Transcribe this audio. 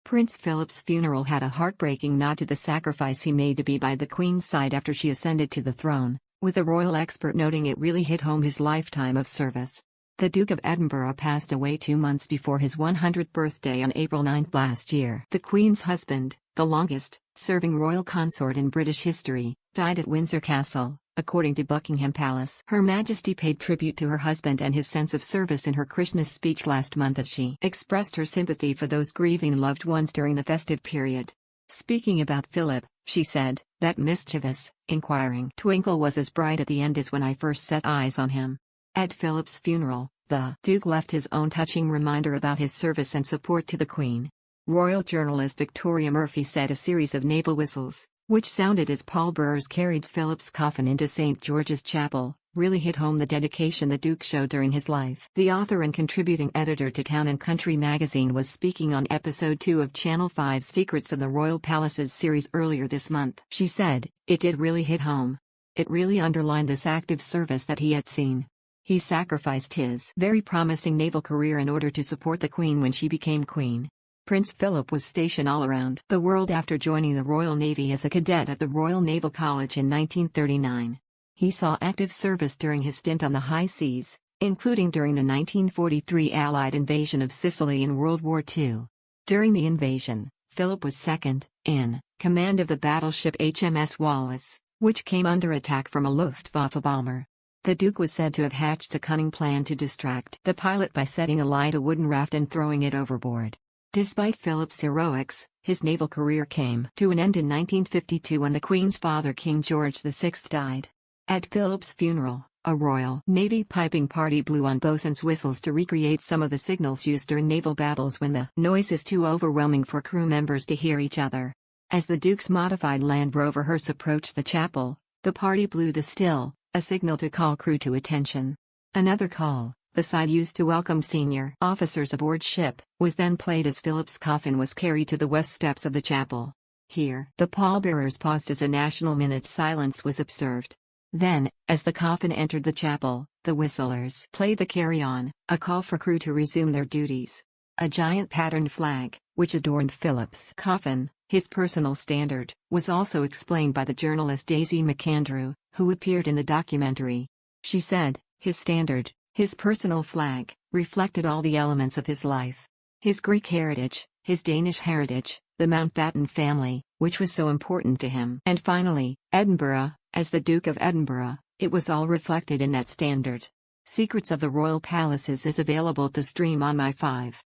Prince Philip's funeral had a heartbreaking nod to the sacrifice he made to be by the Queen's side after she ascended to the throne, with a royal expert noting it really hit home his lifetime of service. The Duke of Edinburgh passed away 2 months before his 100th birthday on April 9 last year. The Queen's husband, the longest-serving royal consort in British history, died at Windsor Castle, according to Buckingham Palace. Her Majesty paid tribute to her husband and his sense of service in her Christmas speech last month as she expressed her sympathy for those grieving loved ones during the festive period. Speaking about Philip, she said, "That mischievous, inquiring twinkle was as bright at the end as when I first set eyes on him." At Philip's funeral, the Duke left his own touching reminder about his service and support to the Queen. Royal journalist Victoria Murphy said a series of naval whistles, which sounded as pallbearers carried Philip's coffin into St. George's Chapel, really hit home the dedication the Duke showed during his life. The author and contributing editor to Town and Country magazine was speaking on Episode 2 of Channel 5's Secrets of the Royal Palaces series earlier this month. She said, "It did really hit home. It really underlined this active service that he had seen. He sacrificed his very promising naval career in order to support the Queen when she became Queen." Prince Philip was stationed all around the world after joining the Royal Navy as a cadet at the Royal Naval College in 1939. He saw active service during his stint on the high seas, including during the 1943 Allied invasion of Sicily in World War II. During the invasion, Philip was second in command of the battleship HMS Wallis, which came under attack from a Luftwaffe bomber. The Duke was said to have hatched a cunning plan to distract the pilot by setting alight a wooden raft and throwing it overboard. Despite Philip's heroics, his naval career came to an end in 1952 when the Queen's father King George VI died. At Philip's funeral, a Royal Navy piping party blew on bosun's whistles to recreate some of the signals used during naval battles when the noise is too overwhelming for crew members to hear each other. As the Duke's modified Land Rover hearse approached the chapel, the party blew the still, a signal to call crew to attention. Another call, the side used to welcome senior officers aboard ship, was then played as Philip's coffin was carried to the west steps of the chapel. Here, the pallbearers paused as a national minute's silence was observed. Then, as the coffin entered the chapel, the whistlers played the carry-on, a call for crew to resume their duties. A giant patterned flag, which adorned Philip's coffin, his personal standard, was also explained by the journalist Daisy McAndrew, who appeared in the documentary. She said, "His standard, his personal flag, reflected all the elements of his life. His Greek heritage, his Danish heritage, the Mountbatten family, which was so important to him, and finally, Edinburgh, as the Duke of Edinburgh, it was all reflected in that standard." Secrets of the Royal Palaces is available to stream on My5.